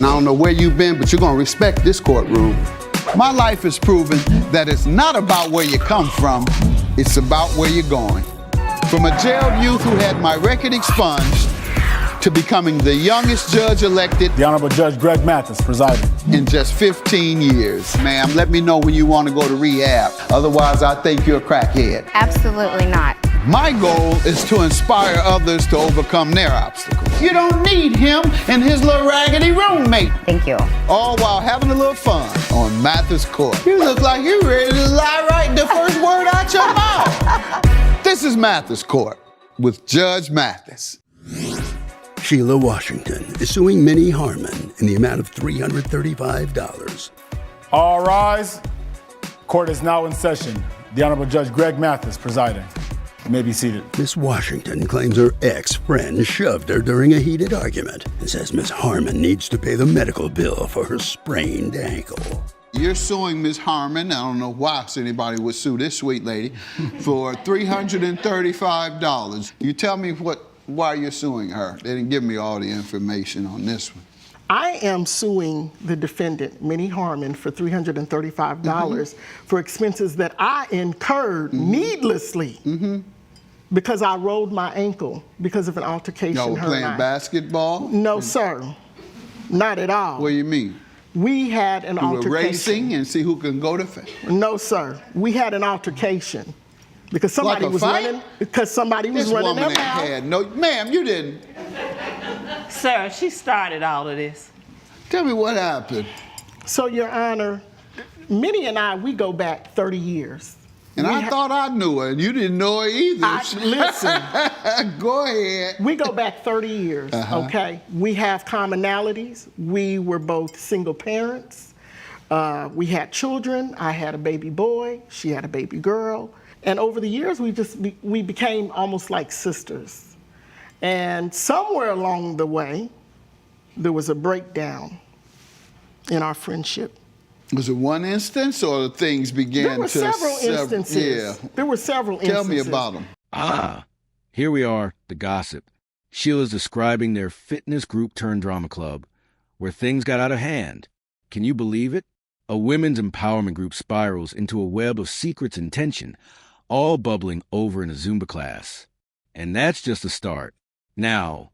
I don't know where you've been, but you're gonna respect this courtroom. My life has proven that it's not about where you come from, it's about where you're going. From a jailed youth who had my record expunged to becoming the youngest judge elected. The Honorable Judge Greg Mathis presiding. In just 15 years. Ma'am, let me know when you want to go to rehab. Otherwise, I think you're a crackhead. Absolutely not. My goal is to inspire others to overcome their obstacles. You don't need him and his little raggedy roommate. Thank you. All while having a little fun on Mathis Court. You look like you're ready to lie right the first word out your mouth. This is Mathis Court with Judge Mathis. Sheila Washington is suing Minnie Harmon in the amount of $335. All rise. Court is now in session. The Honorable Judge Greg Mathis presiding. You may be seated. Miss Washington claims her ex-friend shoved her during a heated argument and says Miss Harmon needs to pay the medical bill for her sprained ankle. You're suing Ms. Harmon, I don't know why anybody would sue this sweet lady, for $335. You tell me why you're suing her. They didn't give me all the information on this one. I am suing the defendant, Minnie Harmon, for $335 for expenses that I incurred needlessly because I rolled my ankle because of an altercation. Y'all were playing basketball? No, sir. Not at all. What do you mean? We had an altercation. You were racing and see who can go to fence? No, sir. We had an altercation. Because somebody was running. Because somebody was running their mouth. Had no, ma'am, you didn't. Sir, she started all of this. Tell me what happened. So, Your Honor, Minnie and I, we go back 30 years. And I thought I knew her, and you didn't know her either. Listen. Go ahead. We go back 30 years, okay? We have commonalities. We were both single parents. We had children. I had a baby boy. She had a baby girl. And over the years, we became almost like sisters. And somewhere along the way, there was a breakdown in our friendship. Was it one instance, or things began to... There were several instances. Yeah. There were several instances. Tell me about them. Here we are, the gossip. Sheila's describing their fitness group turned drama club, where things got out of hand. Can you believe it? A women's empowerment group spirals into a web of secrets and tension, all bubbling over in a Zumba class. And that's just the start. Now,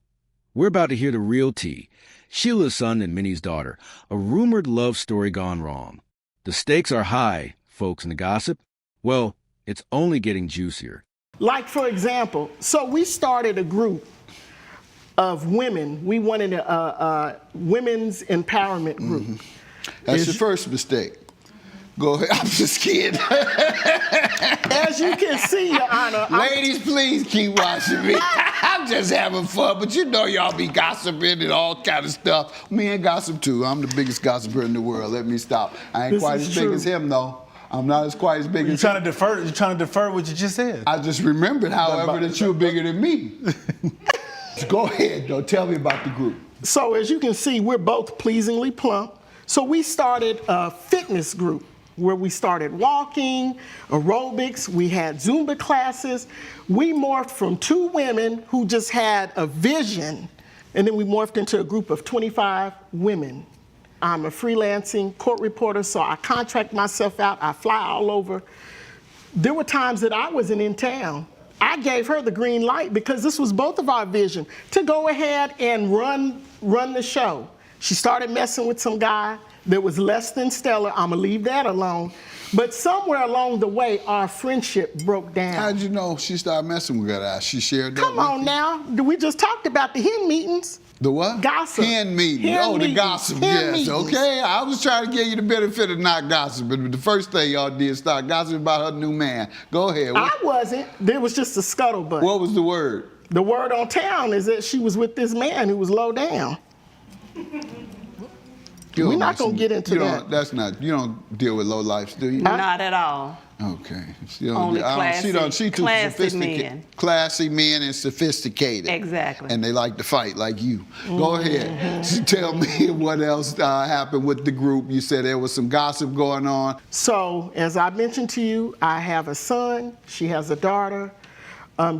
we're about to hear the real tea. Sheila's son and Minnie's daughter, a rumored love story gone wrong. The stakes are high, folks, in the gossip. Well, it's only getting juicier. Like, for example, so we started a group of women. We wanted a women's empowerment group. That's your first mistake. Go ahead. I'm just kidding. As you can see, Your Honor. Ladies, please keep watching me. I'm just having fun, but you know y'all be gossiping and all kind of stuff. Me and gossip too. I'm the biggest gossiper in the world. Let me stop. I ain't quite as big as him, though. I'm not as quite as big as him. You're trying to defer what you just said. I just remembered, however, that you're bigger than me. Go ahead, though. Tell me about the group. So as you can see, we're both pleasingly plump. So we started a fitness group where we started walking, aerobics, we had Zumba classes. We morphed from two women who just had a vision, and then we morphed into a group of 25 women. I'm a freelancing court reporter, so I contract myself out, I fly all over. There were times that I wasn't in town. I gave her the green light because this was both of our vision to go ahead and run the show. She started messing with some guy that was less than stellar. I'm gonna leave that alone. But somewhere along the way, our friendship broke down. How'd you know she started messing with that? She shared that Come on now. We just talked about the hen meetings. The what? Gossip. Hen meeting. The gossip, yes. Okay, I was trying to give you the benefit of not gossiping, but the first thing y'all did start gossiping about her new man. Go ahead. I wasn't. There was just a scuttlebutt. What was the word? The word on town is that she was with this man who was low down. We're not going to get into that. You don't deal with low lifes, do you? Not at all. Okay. Only classy men. Classy men and sophisticated. Exactly. And they like to fight like you. Go ahead. So tell me what else happened with the group. You said there was some gossip going on. So, as I mentioned to you, I have a son. She has a daughter.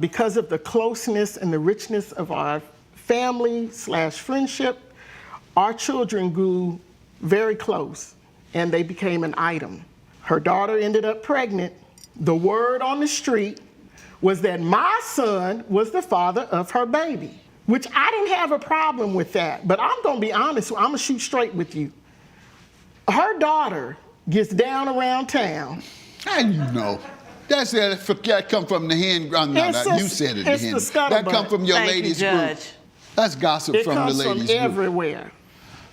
Because of the closeness and the richness of our family/friendship, our children grew very close and they became an item. Her daughter ended up pregnant. The word on the street was that my son was the father of her baby, which I didn't have a problem with that. But I'm gonna be honest, I'm gonna shoot straight with you. Her daughter gets down around town. How you know? That come from the hen. You said it. It's the hen. the scuttlebutt. That come from your Thank you, ladies group. Judge. That's gossip It from the comes ladies from group. everywhere.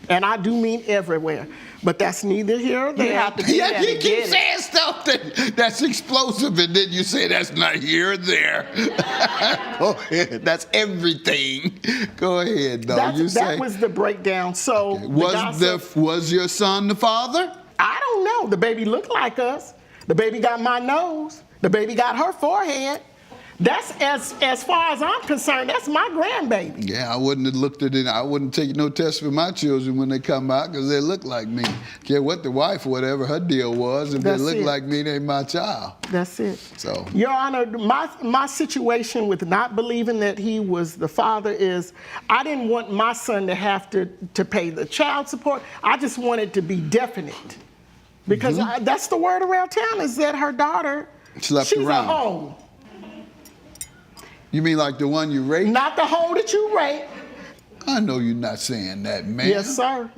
And I do mean everywhere. But that's neither here or there. You have to be Yeah, there you to keep get it. saying stuff that's explosive, and then you say that's not here or there. Go ahead. That's everything. Go ahead, though. That was the breakdown. So Was your son the father? I don't know. The baby looked like us. The baby got my nose. The baby got her forehead. That's as far as I'm concerned, that's my grandbaby. Yeah, I wouldn't have looked at it. I wouldn't take no test for my children when they come out because they look like me. Care what the wife or whatever her deal was. If That's they look it. like me, they my child. That's it. So, Your Honor, my situation with not believing that he was the father is I didn't want my son to have to pay the child support. I just wanted to be definite. Because that's the word around town is that her daughter, Slept she's around. a hoe. you mean like the one you raped? Not the hoe that you raped. I know you're not saying that, man. Yes, sir.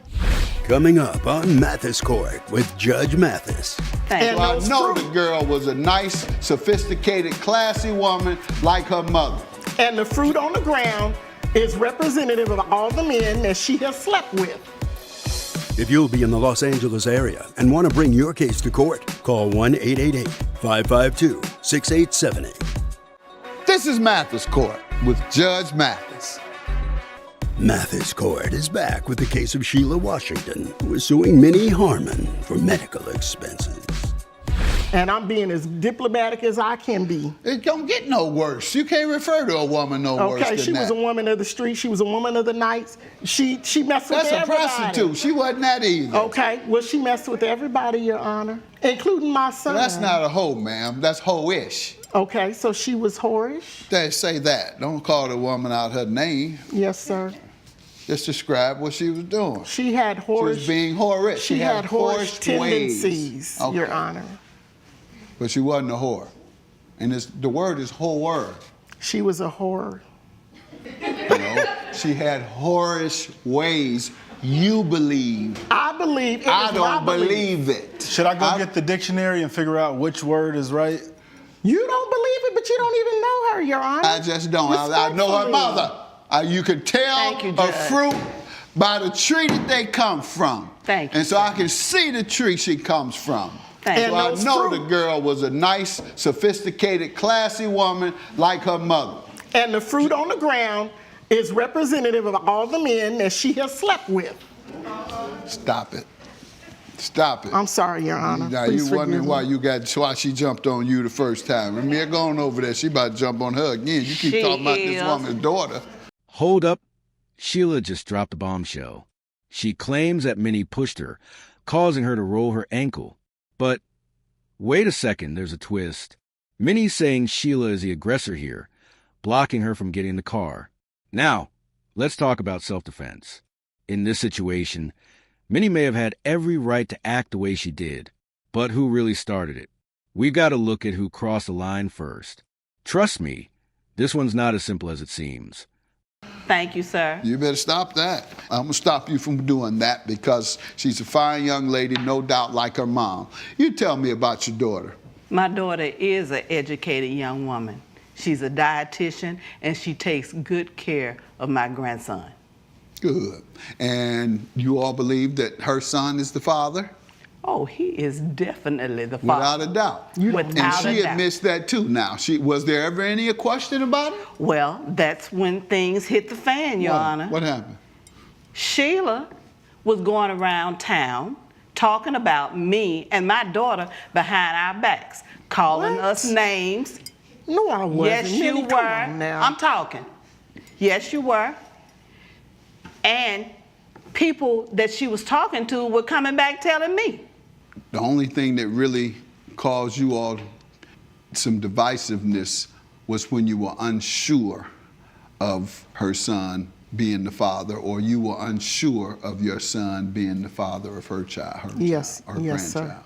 Coming up on Mathis Court with Judge Mathis. Thank And you. I those know fruit- the girl was a nice, sophisticated, classy woman like her mother. And the fruit on the ground is representative of all the men that she has slept with. If you'll be in the Los Angeles area and want to bring your case to court, call 1-888-552-6878. This is Mathis Court with Judge Mathis. Mathis Court is back with the case of Sheila Washington, who is suing Minnie Harmon for medical expenses. And I'm being as diplomatic as I can be. It don't get no worse. You can't refer to a woman no worse Okay, than she was that. a woman of the street. She was a woman of the nights. She messed with That's a everybody. prostitute. She wasn't that either. Okay, well, she messed with everybody, Your Honor, including my son. That's not a hoe, ma'am. That's hoe-ish. Okay, so she was whorish? They say that. Don't call the woman out her name. Yes, sir. Just describe what she was doing. She had She whorish. was being whorish. She had whorish ways. tendencies, Okay. Your Honor. But she wasn't a whore. And the word is whore. She was a whore. You know? She had whorish ways. You believe. I believe it I is don't my belief. believe it. Should I go get the dictionary and figure out which word is right? You don't believe it, but you don't even know her, Your Honor. I just don't. I know her Respectfully. mother. You can tell Thank you, a Judge. fruit by the tree that they come from. Thank you, And so I can see the tree she comes from. Thank And So I those know fruit- the girl was a nice, sophisticated, classy woman like her mother. And the fruit on the ground is representative of all the men that she has slept with. Stop it. Stop it. I'm sorry, Your Honor. Now Please you wondering forgive me. why she jumped on you the first time. Ramir, go on over there. She about to jump on her again. You keep She talking about this is. woman's daughter. Hold up. Sheila just dropped a bombshell. She claims that Minnie pushed her, causing her to roll her ankle. But wait a second, there's a twist. Minnie's saying Sheila is the aggressor here, blocking her from getting in the car. Now, let's talk about self-defense. In this situation, Minnie may have had every right to act the way she did, but who really started it? We've got to look at who crossed the line first. Trust me, this one's not as simple as it seems. Thank you, sir. You better stop that. I'm going to stop you from doing that because she's a fine young lady, no doubt like her mom. You tell me about your daughter. My daughter is an educated young woman. She's a dietitian, and she takes good care of my grandson. Good. And you all believe that her son is the father? Oh, he is definitely the Without father. a doubt. Without And she a doubt. admits that too now. Was there ever any question about it? Well, that's when things hit the fan, Your Honor. What happened? Sheila was going around town talking about me and my daughter behind our backs, calling What? us names. No, I wasn't. Yes, you Minnie, were. come on now. I'm talking. Yes, you were. And people that she was talking to were coming back telling me. The only thing that really caused you all some divisiveness was when you were unsure of her son being the father, or you were unsure of your son being the father of her child, Yes, her yes, sir. grandchild.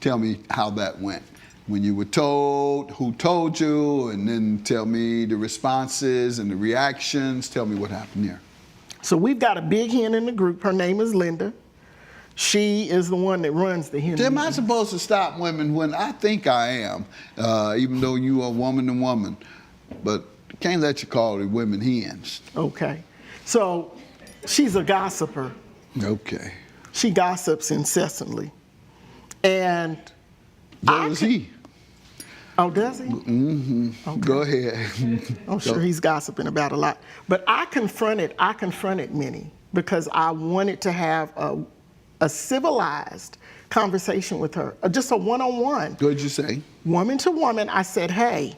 Tell me how that went. When you were told, who told you, and then tell me the responses and the reactions. Tell me what happened there. So we've got a big hen in the group. Her name is Linda. She is the one that runs the hen. Am I supposed to stop women when I think I am, even though you are woman to woman? But can't let you call the women hens. Okay. So she's a gossiper. Okay. She gossips incessantly. And So is he. Oh, does he? Mm-hmm. Okay. Go ahead. I'm sure he's gossiping about a lot. But I confronted Minnie because I wanted to have a civilized conversation with her, just a one-on-one. What'd you say? Woman to woman, I said, hey,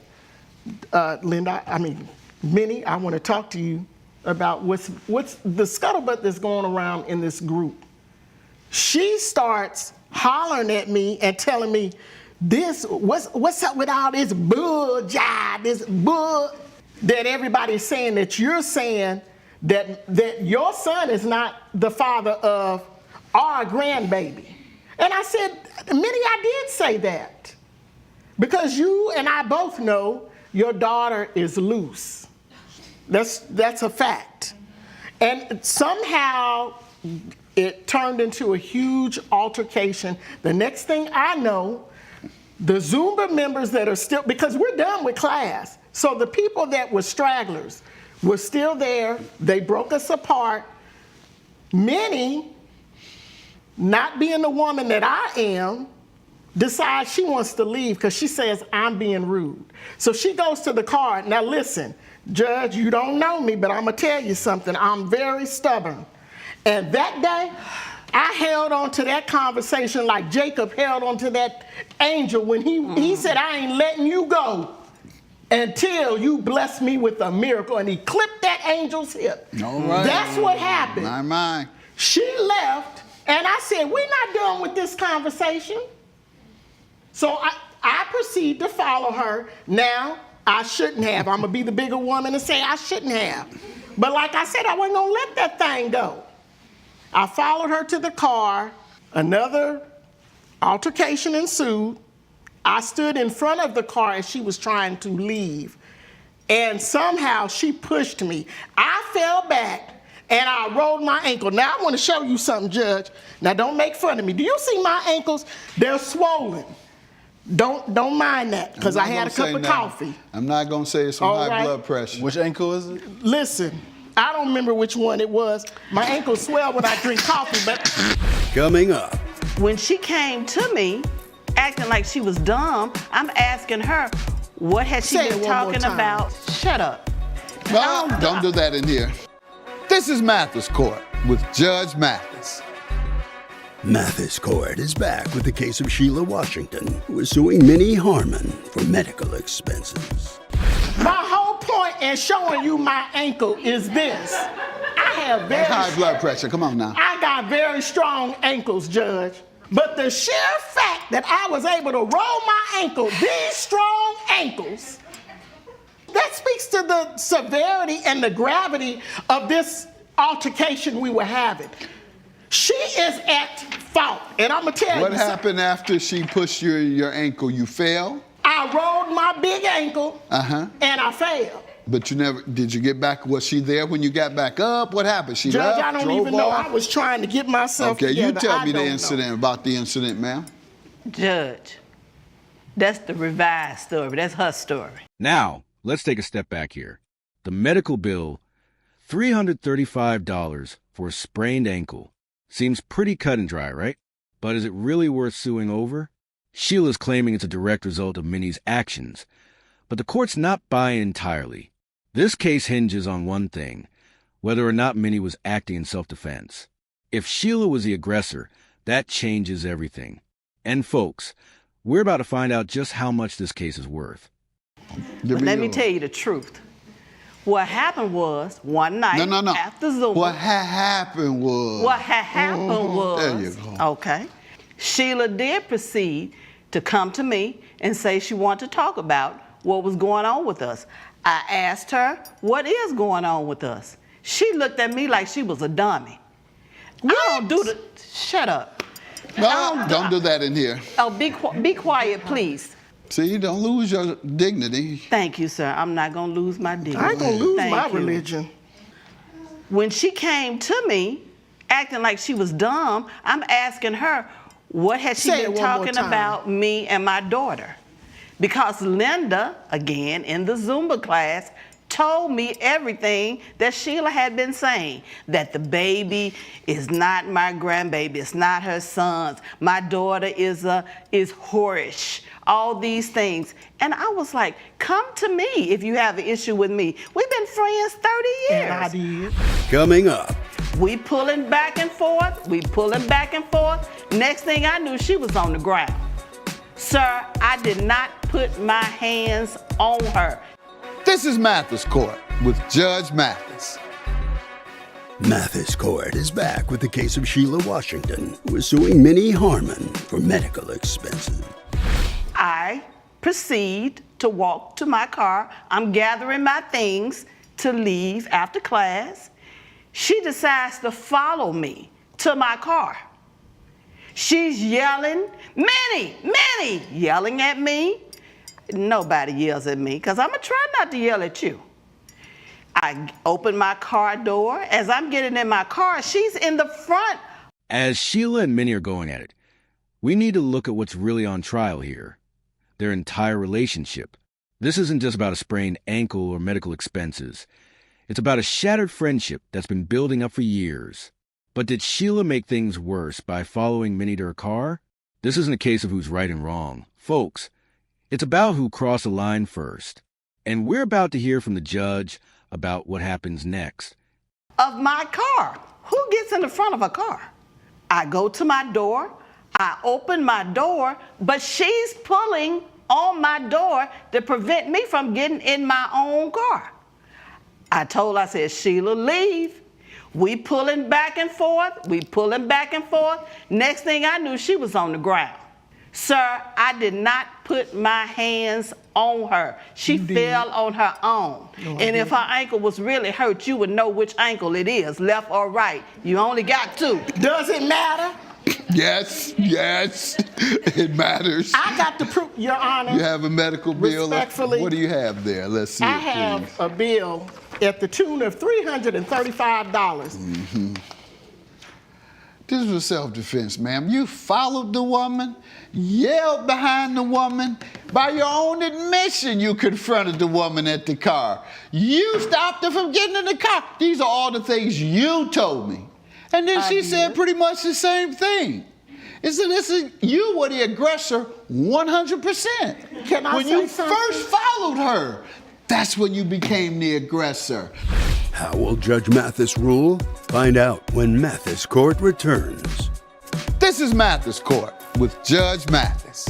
Minnie, I want to talk to you about what's the scuttlebutt that's going around in this group. She starts hollering at me and telling me, what's up with all this bull jive, this bull that everybody's saying, that you're saying that your son is not the father of our grandbaby. And I said, Minnie, I did say that. Because you and I both know your daughter is loose. That's a fact. And somehow it turned into a huge altercation. The next thing I know, the Zumba members that are still, because we're done with class, so the people that were stragglers were still there. They broke us apart. Minnie, not being the woman that I am, decides she wants to leave because she says I'm being rude. So she goes to the car. Now listen, Judge, you don't know me, but I'm gonna tell you something. I'm very stubborn. And that day, I held on to that conversation like Jacob held on to that angel when he said, I ain't letting you go until you bless me with a miracle. And he clipped that angel's hip. All right. That's what happened. My. She left, and I said, we're not done with this conversation. So I proceed to follow her. Now, I shouldn't have. I'm going to be the bigger woman and say I shouldn't have. But like I said, I wasn't going to let that thing go. I followed her to the car. Another altercation ensued. I stood in front of the car as she was trying to leave. And somehow she pushed me. I fell back and I rolled my ankle. Now I want to show you something, Judge. Now don't make fun of me. Do you see my ankles? They're swollen. Don't mind that, because I had a cup of coffee. I'm not going to say it's some high blood pressure. Which ankle is it? Listen, I don't remember which one it was. My ankles swell when I drink coffee, but... Coming up. When she came to me, acting like she was dumb, I'm asking her, what had she Say it been one more talking time. about? Shut up. Well, don't do that in here. This is Mathis Court with Judge Mathis. Mathis Court is back with the case of Sheila Washington, who is suing Minnie Harmon for medical expenses. My whole point in showing you my ankle is this. I have High blood pressure. Come on now. I got very strong ankles, Judge. But the sheer fact that I was able to roll my ankle, these strong ankles, that speaks to the severity and the gravity of this altercation we were having. She is at fault, and I'm gonna tell you. What happened after she pushed your ankle? You fell? I rolled my big ankle, and I fell. But you never, did you get back? Was she there when you got back up? What happened? She Judge, left, I don't drove even know. off? I was trying to get myself Okay, together. you tell I me the don't know. incident, about the incident, ma'am. Judge, that's the revised story. That's her story. Now, let's take a step back here. The medical bill, $335 for a sprained ankle. Seems pretty cut and dry, right? But is it really worth suing over? Sheila's claiming it's a direct result of Minnie's actions, but the court's not buying entirely. This case hinges on one thing, whether or not Minnie was acting in self-defense. If Sheila was the aggressor, that changes everything. And folks, we're about to find out just how much this case is worth. But let me tell you the truth. What happened was, one night No. after Zumba. What had happened was... There you go. Okay. Sheila did proceed to come to me and say she wanted to talk about what was going on with us. I asked her, what is going on with us? She looked at me like she was a dummy. I don't do the, shut up. No, don't do that in here. Oh, be quiet, please. See, don't lose your dignity. Thank you, sir. I'm not gonna lose my dignity. I ain't gonna lose Thank my you. religion. When she came to me, acting like she was dumb, I'm asking her, what has she Say it been one more talking time. about me and my daughter? Because Linda, again, in the Zumba class, told me everything that Sheila had been saying, that the baby is not my grandbaby, it's not her son's, my daughter is whorish, all these things. And I was like, come to me if you have an issue with me. We've been friends 30 years. And I did. Coming up, We pulling back and forth, Next thing I knew, she was on the ground. Sir, I did not put my hands on her. This is Mathis Court with Judge Mathis. Mathis Court is back with the case of Sheila Washington, who is suing Minnie Harmon for medical expenses. I proceed to walk to my car. I'm gathering my things to leave after class. She decides to follow me to my car. She's yelling, Minnie, Minnie, yelling at me. Nobody yells at me because I'm going to try not to yell at you. I open my car door. As I'm getting in my car, she's in the front. As Sheila and Minnie are going at it, we need to look at what's really on trial here. Their entire relationship. This isn't just about a sprained ankle or medical expenses. It's about a shattered friendship that's been building up for years. But did Sheila make things worse by following Minnie to her car? This isn't a case of who's right and wrong. Folks, it's about who crossed the line first. And we're about to hear from the judge about what happens next. Of my car. Who gets in the front of a car? I go to my door. I open my door, but she's pulling on my door to prevent me from getting in my own car. I told her, I said, Sheila, leave. We pulling back and forth. Next thing I knew, she was on the ground. Sir, I did not put my hands on her. She fell on her own. And if her ankle was really hurt, you would know which ankle it is, left or right. You only got two. Does it matter? Yes, it matters. I got the proof, Your Honor. You have a medical bill. Respectfully, What do you have there? Let's see. I it, have please. a bill at the tune of $335. This was self-defense, ma'am. You followed the woman, yelled behind the woman. By your own admission, you confronted the woman at the car. You stopped her from getting in the car. These are all the things you told me. And then she said pretty much the same thing. You were the aggressor 100%. Can I when say you something? first followed her, that's when you became the aggressor. How will Judge Mathis rule? Find out when Mathis Court returns. This is Mathis Court with Judge Mathis.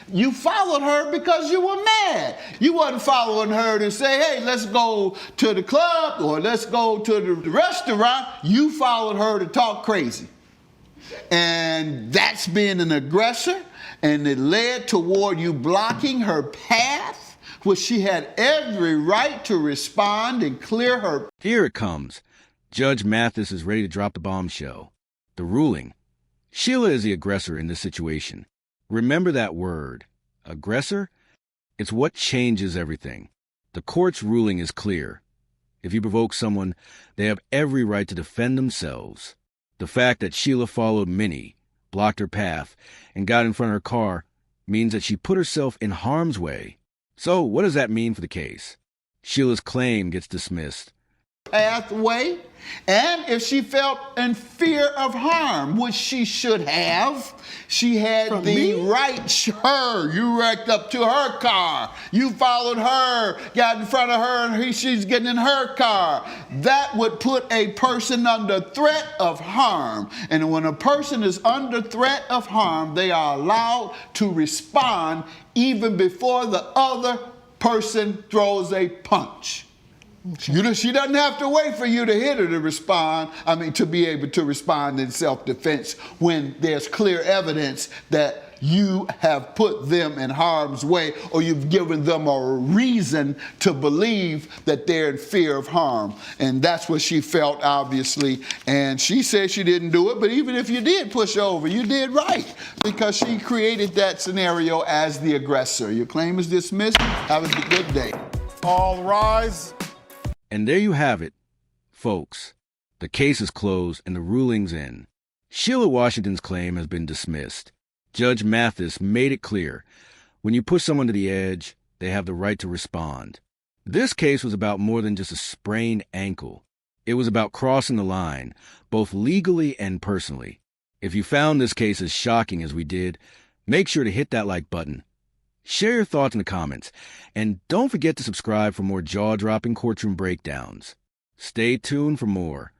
You followed her because you were mad. You wasn't following her to say, hey, let's go to the club or let's go to the restaurant. You followed her to talk crazy. And that's being an aggressor, and it led toward you blocking her path, which she had every right to respond and clear her. Here it comes. Judge Mathis is ready to drop the bombshell. The ruling. Sheila is the aggressor in this situation. Remember that word, aggressor? It's what changes everything. The court's ruling is clear. If you provoke someone, they have every right to defend themselves. The fact that Sheila followed Minnie, blocked her path, and got in front of her car means that she put herself in harm's way. So what does that mean for the case? Sheila's claim gets dismissed. Pathway, and if she felt in fear of harm, which she should have, she had From the me? right. You wrecked up to her car. You followed her, got in front of her, and she's getting in her car. That would put a person under threat of harm. And when a person is under threat of harm, they are allowed to respond even before the other person throws a punch. She doesn't have to wait for you to hit her to respond, to be able to respond in self-defense when there's clear evidence that you have put them in harm's way, or you've given them a reason to believe that they're in fear of harm. And that's what she felt, obviously. And she said she didn't do it, but even if you did push her over, you did right, because she created that scenario as the aggressor. Your claim is dismissed. Have a good day. All rise. And there you have it, folks. The case is closed and the ruling's in. Sheila Washington's claim has been dismissed. Judge Mathis made it clear, when you push someone to the edge, they have the right to respond. This case was about more than just a sprained ankle. It was about crossing the line, both legally and personally. If you found this case as shocking as we did, make sure to hit that like button. Share your thoughts in the comments, and don't forget to subscribe for more jaw-dropping courtroom breakdowns. Stay tuned for more.